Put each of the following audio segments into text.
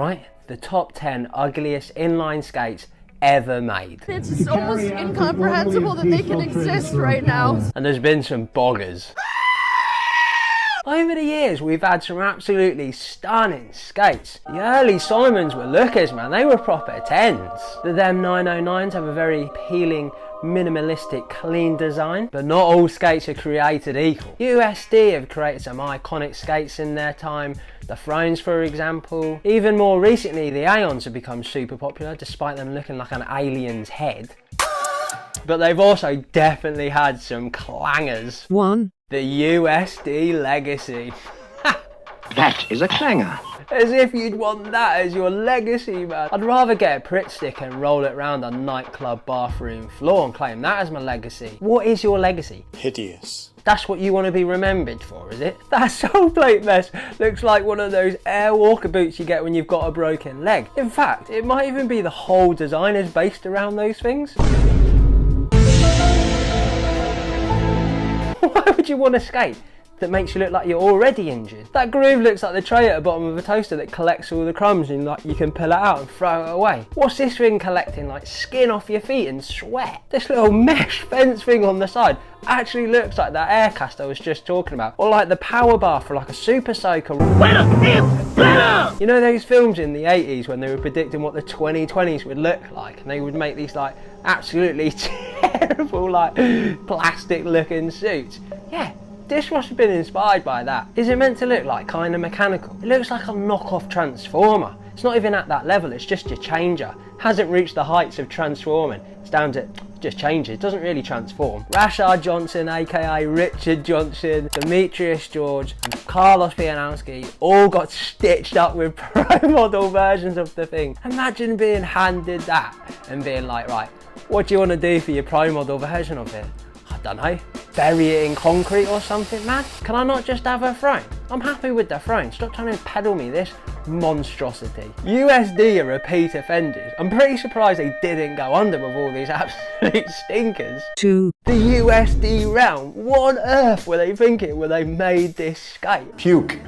right? The top 10 ugliest inline skates ever made. It's almost incomprehensible that they can exist right now. And there's been some boggers. Over the years, we've had some absolutely stunning skates. The early Simons were lookers, man. They were proper 10s. The them 909s have a very appealing, minimalistic, clean design, but not all skates are created equal. USD have created some iconic skates in their time. The Thrones, for example. Even more recently, the Aeons have become super popular, despite them looking like an alien's head. But they've also definitely had some clangers. One. The USD Legacy. That is a clanger. As if you'd want that as your legacy, man. I'd rather get a Pritt stick and roll it around a nightclub bathroom floor and claim that as my legacy. What is your legacy? Hideous. That's what you want to be remembered for, is it? That sole plate mess looks like one of those air walker boots you get when you've got a broken leg. In fact, it might even be the whole design is based around those things. Why would you want to skate that makes you look like you're already injured? That groove looks like the tray at the bottom of a toaster that collects all the crumbs and like you can pull it out and throw it away. What's this thing collecting? Like skin off your feet and sweat? This little mesh fence thing on the side actually looks like that air cast I was just talking about. Or like the power bar for like a super soaker. You know those films in the 80s when they were predicting what the 2020s would look like, and they would make these like absolutely terrible like plastic looking suits? Yeah. This must have been inspired by that. Is it meant to look like kind of mechanical? It looks like a knockoff Transformer. It's not even at that level, it's just your changer. Hasn't reached the heights of transforming. It's down to just changes, it doesn't really transform. Rashard Johnson, aka Richard Johnson, Demetrius George, and Carlos Pianowski all got stitched up with pro model versions of the thing. Imagine being handed that and being like, right, what do you want to do for your pro model version of it? I don't know, bury it in concrete or something, man? Can I not just have a throne? I'm happy with the throne. Stop trying to peddle me this monstrosity. USD are repeat offenders. I'm pretty surprised they didn't go under with all these absolute stinkers. 2. The USD Realm. What on earth were they thinking when they made this skate? Puke.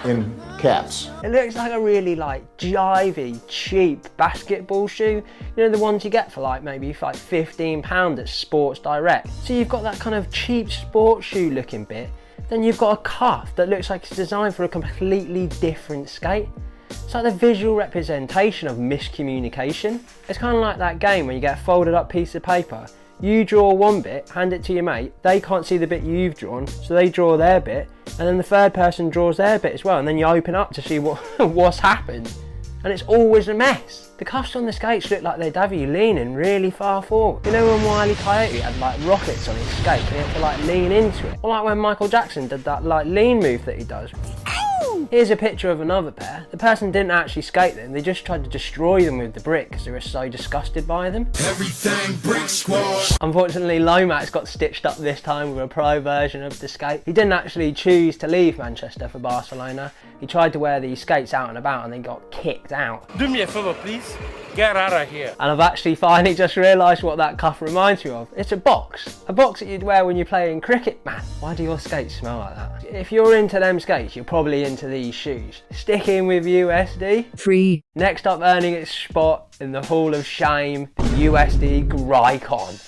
In caps. It looks like a really like jivey, cheap basketball shoe. You know, the ones you get for like maybe like £15 at Sports Direct. So you've got that kind of cheap sports shoe looking bit. Then you've got a cuff that looks like it's designed for a completely different skate. It's like the visual representation of miscommunication. It's kind of like that game where you get a folded up piece of paper. You draw one bit, hand it to your mate, they can't see the bit you've drawn, so they draw their bit, and then the third person draws their bit as well, and then you open up to see what's happened. And it's always a mess. The cuffs on the skates look like they'd have you leaning really far forward. You know when Wile E. Coyote had like rockets on his skate and he had to like lean into it? Or like when Michael Jackson did that like lean move that he does. Here's a picture of another pair. The person didn't actually skate them, they just tried to destroy them with the brick because they were so disgusted by them. Everything brick squad. Unfortunately, Lomax got stitched up this time with a pro version of the skate. He didn't actually choose to leave Manchester for Barcelona. He tried to wear these skates out and about and they got kicked out. Do me a favor, please. Get out of here. And I've actually finally just realised what that cuff reminds me of. It's a box. A box that you'd wear when you're playing cricket, man. Why do your skates smell like that? If you're into them skates, you're probably into these shoes. Sticking with USD. 3. Next up, earning its spot in the Hall of Shame, the USD Grycon.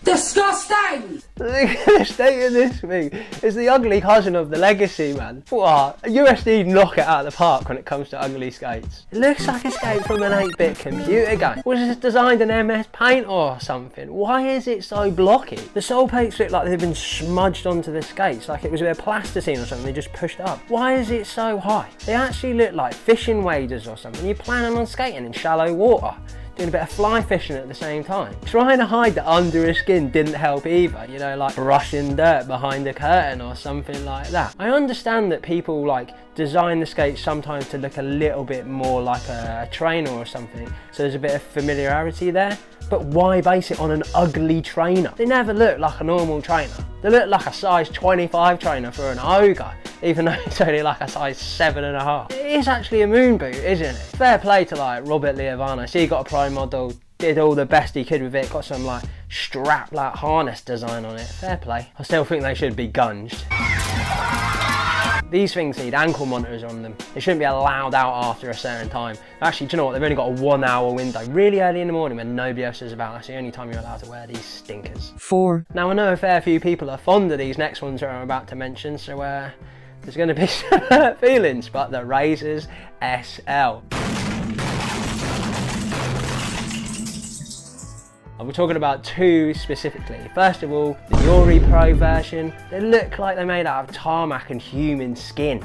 Disgusting! Look at the state of this thing. It's the ugly cousin of the Legacy, man. What? USD knock it out of the park when it comes to ugly skates. It looks like a skate from an 8-bit computer game. Was it designed in MS Paint or something? Why is it so blocky? The sole plates look like they've been smudged onto the skates, like it was with a plasticine or something they just pushed up. Why is it so high? They actually look like fishing waders or something. You're planning on skating in shallow water, doing a bit of fly fishing at the same time. Trying to hide the under his skin didn't help either, you know, like brushing dirt behind a curtain or something like that. I understand that people like design the skates sometimes to look a little bit more like a trainer or something, so there's a bit of familiarity there, but why base it on an ugly trainer? They never look like a normal trainer. They look like a size 25 trainer for an ogre, even though it's only like a size 7.5. It is actually a moon boot, isn't it? Fair play to like Robert Leovanis. He got a pro model, did all the best he could with it, got some like strap like harness design on it. Fair play. I still think they should be gunged. These things need ankle monitors on them. They shouldn't be allowed out after a certain time. Actually, do you know what? They've only got a 1 hour window, really early in the morning when nobody else is about. That's the only time you're allowed to wear these stinkers. 4. Now, I know a fair few people are fond of these next ones that I'm about to mention, so there's going to be some hurt feelings, but the Roces SL. We're talking about two specifically. First of all, the Uri Pro version. They look like they're made out of tarmac and human skin.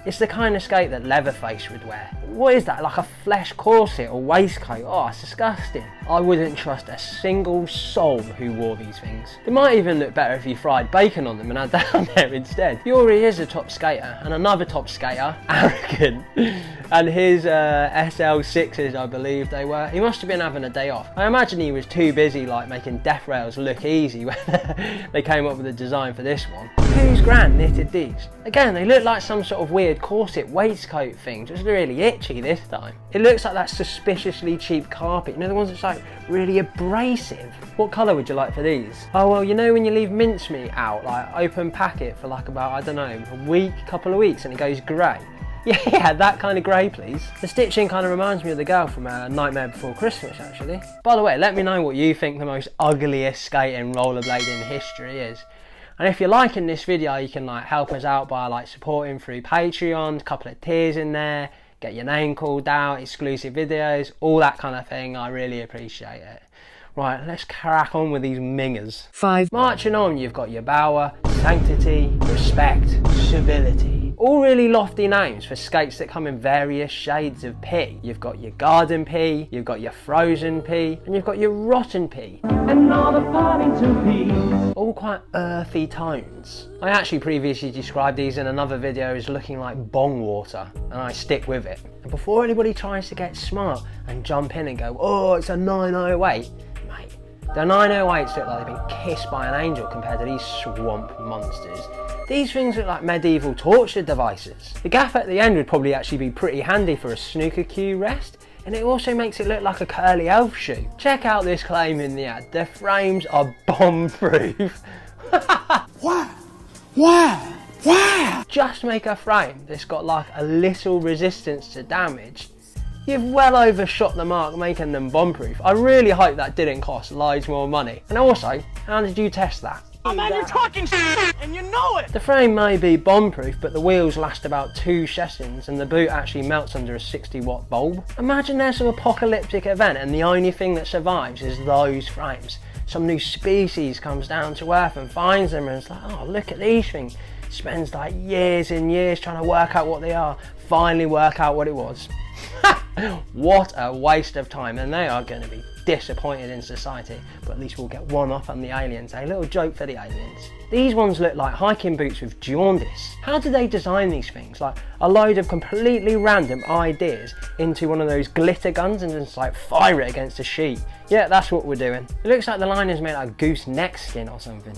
It's the kind of skate that Leatherface would wear. What is that, like a flesh corset or waistcoat? Oh, it's disgusting. I wouldn't trust a single soul who wore these things. They might even look better if you fried bacon on them and had that on there instead. Yuri is a top skater, and another top skater, Arrogant, and his SL6s, I believe they were. He must have been having a day off. I imagine he was too busy like making death rails look easy when they came up with a design for this one. Whose grand knitted these? Again, they look like some sort of weird corset waistcoat thing, just really itchy this time. It looks like that suspiciously cheap carpet, you know, the ones that's like really abrasive. What colour would you like for these? Oh well, you know when you leave mincemeat out, like open packet for like about, I don't know, a week, couple of weeks, and it goes grey? Yeah, that kind of grey please. The stitching kind of reminds me of the girl from Nightmare Before Christmas actually. By the way, let me know what you think the most ugliest skating rollerblade in history is. And if you're liking this video, you can like help us out by like supporting through Patreon, a couple of tiers in there, get your name called out, exclusive videos, all that kind of thing. I really appreciate it. Right, let's crack on with these mingers. 5. Marching on, you've got your Bauer, Sanctity, Respect, Civility. All really lofty names for skates that come in various shades of P. You've got your Garden P, you've got your Frozen P, and you've got your Rotten P. And all the Paddington P. All quite earthy tones. I actually previously described these in another video as looking like bong water, and I stick with it. And before anybody tries to get smart and jump in and go, oh, it's a 908, mate, the 908s look like they've been kissed by an angel compared to these swamp monsters. These things look like medieval torture devices. The gaff at the end would probably actually be pretty handy for a snooker cue rest, and it also makes it look like a curly elf shoe. Check out this claim in the ad. The frames are bomb-proof. Why? Just make a frame that's got like a little resistance to damage. You've well overshot the mark making them bomb-proof. I really hope that didn't cost loads more money. And also, how did you test that? Oh man, you're talking shit, and you know it! The frame may be bomb-proof, but the wheels last about 2 sessions and the boot actually melts under a 60-watt bulb. Imagine there's some apocalyptic event and the only thing that survives is those frames. Some new species comes down to Earth and finds them and it's like, oh, look at these things. Spends like years and years trying to work out what they are, finally work out what it was. What a waste of time, and they are going to be disappointed in society, but at least we'll get one up on the aliens. A little joke for the aliens. These ones look like hiking boots with jaundice. How did they design these things? Like a load of completely random ideas into one of those glitter guns and just like fire it against a sheet. Yeah, that's what we're doing. It looks like the line is made out of goose neck skin or something.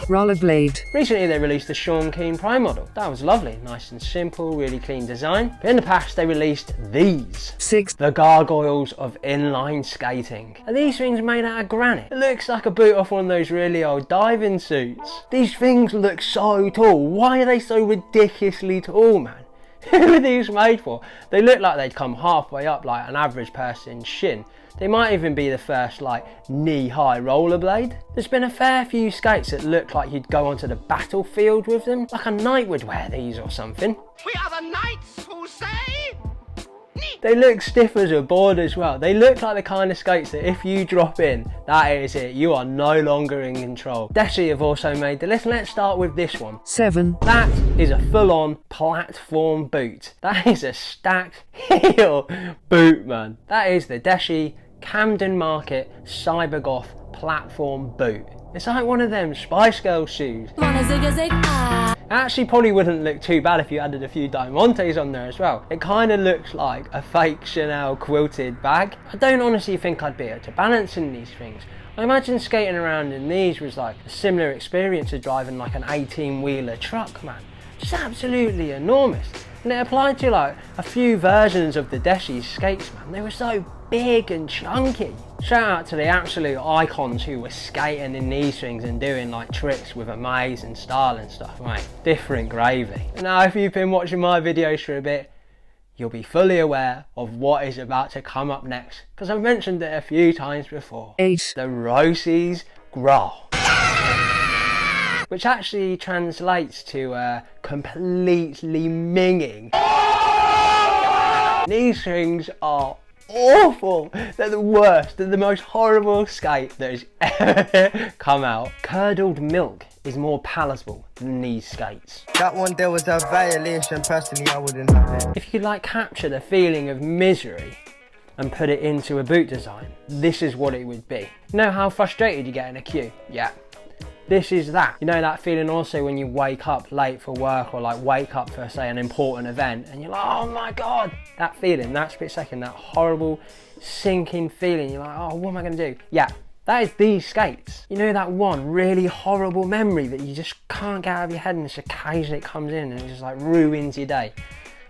Rollerblade. Recently they released the Sean Keane Prime model. That was lovely, nice and simple, really clean design. But in the past they released these. 6. The gargoyles of inline skating. Are these things made out of granite? It looks like a boot off one of those really old diving suits. These things look so tall. Why are they so ridiculously tall, man? Who are these made for? They look like they'd come halfway up like an average person's shin. They might even be the first like knee-high rollerblade. There's been a fair few skates that look like you'd go onto the battlefield with them. Like a knight would wear these or something. We are the knights who say... They look stiff as a board as well. They look like the kind of skates that if you drop in, that is it. You are no longer in control. Deshi have also made the list. Let's start with this one. 7. That is a full-on platform boot. That is a stacked heel boot, man. That is the Deshi Camden Market Cybergoth platform boot. It's like one of them Spice Girls shoes. It actually probably wouldn't look too bad if you added a few diamantes on there as well. It kind of looks like a fake Chanel quilted bag. I don't honestly think I'd be able to balance in these things. I imagine skating around in these was like a similar experience to driving like an 18-wheeler truck, man. Just absolutely enormous. And it applied to like a few versions of the Deshi skates, man. They were so big and chunky. Shout out to the absolute icons who were skating in these things and doing like tricks with amazing style and stuff, mate. Different gravy. Now if you've been watching my videos for a bit, you'll be fully aware of what is about to come up next, because I've mentioned it a few times before. 8. The Roces Graal, which actually translates to completely minging. These things are awful. They're the worst. They're the most horrible skate that has ever come out. Curdled milk is more palatable than these skates. That one there was a violation. Personally, I wouldn't have it. If you could like capture the feeling of misery and put it into a boot design, this is what it would be. You know how frustrated you get in a queue? Yeah. This is that. You know that feeling also when you wake up late for work, or like wake up for say an important event and you're like, oh my god, that feeling, that split second, that horrible sinking feeling, you're like, oh, what am I going to do? Yeah, that is these skates. You know that one really horrible memory that you just can't get out of your head, and just occasionally it comes in and it just like ruins your day.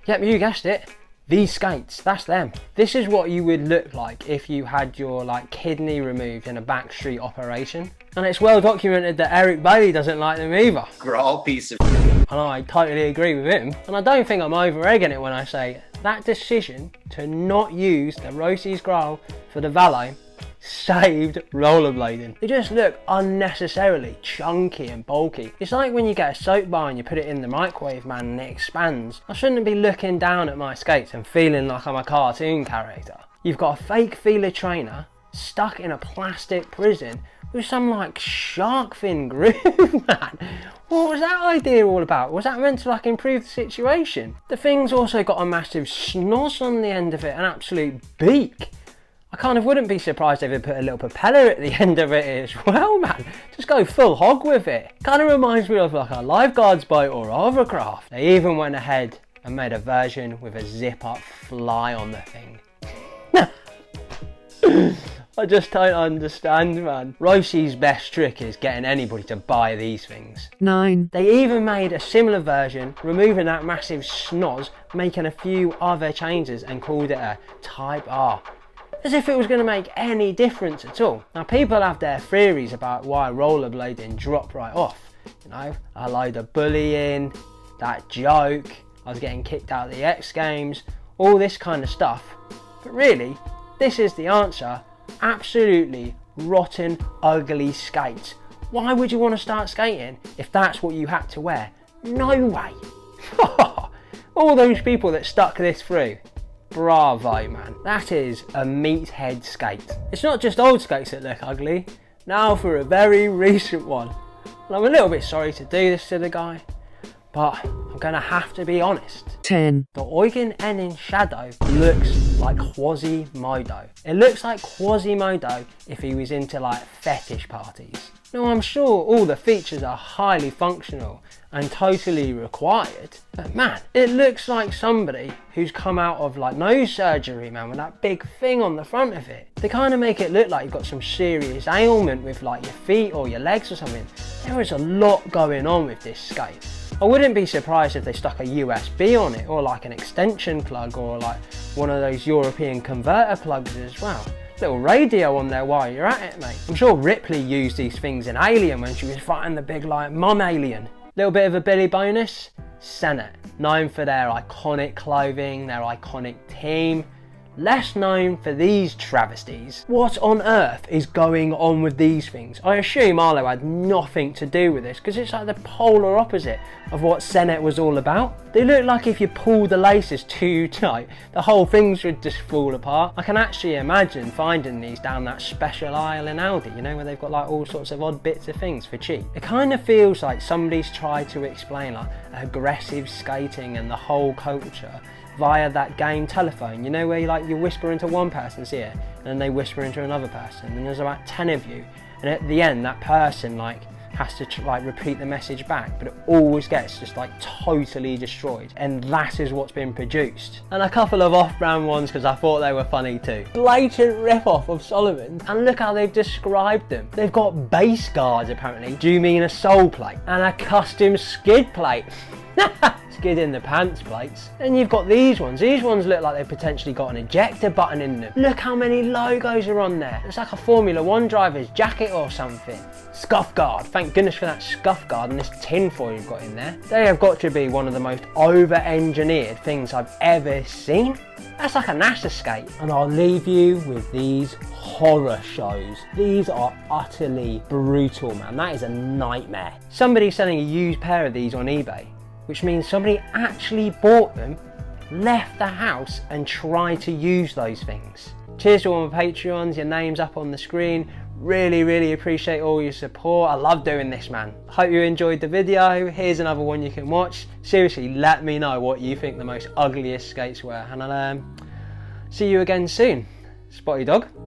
Yep, you guessed it. These skates, that's them. This is what you would look like if you had your like kidney removed in a backstreet operation. And it's well documented that Eric Bailey doesn't like them either. Graal piece of And I totally agree with him. And I don't think I'm over egging it when I say that decision to not use the Roces Graal for the valet saved rollerblading. They just look unnecessarily chunky and bulky. It's like when you get a soap bar and you put it in the microwave, man, and it expands. I shouldn't be looking down at my skates and feeling like I'm a cartoon character. You've got a fake feeler trainer stuck in a plastic prison with some like shark fin groove, man. What was that idea all about? Was that meant to like improve the situation? The thing's also got a massive snoz on the end of it, an absolute beak. I kind of wouldn't be surprised if they put a little propeller at the end of it as well, man. Just go full hog with it. Kind of reminds me of like a lifeguard's boat or hovercraft. They even went ahead and made a version with a zip-up fly on the thing. I just don't understand, man. Roces' best trick is getting anybody to buy these things. 9. They even made a similar version, removing that massive snoz, making a few other changes, and called it a Type R. As if it was going to make any difference at all. Now people have their theories about why rollerblading dropped right off. You know, a load of bullying, that joke, I was getting kicked out of the X Games, all this kind of stuff. But really, this is the answer. Absolutely rotten, ugly skates. Why would you want to start skating if that's what you had to wear? No way. All those people that stuck this through. Bravo, man. That is a meathead skate. It's not just old skates that look ugly. Now for a very recent one. And I'm a little bit sorry to do this to the guy, but I'm gonna have to be honest. 10. The USD Shadow looks like Quasimodo. It looks like Quasimodo if he was into like fetish parties. Now I'm sure all the features are highly functional and totally required, but man, it looks like somebody who's come out of like nose surgery, man, with that big thing on the front of it. They kind of make it look like you've got some serious ailment with like your feet or your legs or something. There is a lot going on with this skate. I wouldn't be surprised if they stuck a USB on it, or like an extension plug, or like one of those European converter plugs as well. Little radio on there while you're at it, mate. I'm sure Ripley used these things in Alien when she was fighting the big like mum alien. Little bit of a Billy bonus, Senate, known for their iconic clothing, their iconic team. Less known for these travesties. What on earth is going on with these things? I assume Arlo had nothing to do with this, because it's like the polar opposite of what Senate was all about. They look like if you pull the laces too tight, the whole thing should just fall apart. I can actually imagine finding these down that special aisle in Aldi, you know, where they've got like all sorts of odd bits of things for cheap. It kind of feels like somebody's tried to explain like aggressive skating and the whole culture via that game telephone, you know, where you whisper into one person's ear and then they whisper into another person, and there's about 10 of you, and at the end that person has to repeat the message back, but it always gets just totally destroyed, and that is what's been produced. And a couple of off-brand ones because I thought they were funny too. Blatant rip-off of Solomon, and look how they've described them. They've got base guards apparently. Do you mean a sole plate? And a custom skid plate. skid in the pants plates. Then you've got these ones. These ones look like they've potentially got an ejector button in them. Look how many logos are on there. It's like a Formula 1 driver's jacket or something. Scuff guard. Thank goodness for that scuff guard and this tin foil you've got in there. They have got to be one of the most over-engineered things I've ever seen. That's like a NASA skate. And I'll leave you with these horror shows. These are utterly brutal, man. That is a nightmare. Somebody's selling a used pair of these on eBay, which means somebody actually bought them, left the house and tried to use those things. Cheers to all my Patreons, your name's up on the screen. Really appreciate all your support. I love doing this, man. Hope you enjoyed the video. Here's another one you can watch. Seriously, let me know what you think the most ugliest skates were, and I'll see you again soon. Spotty dog.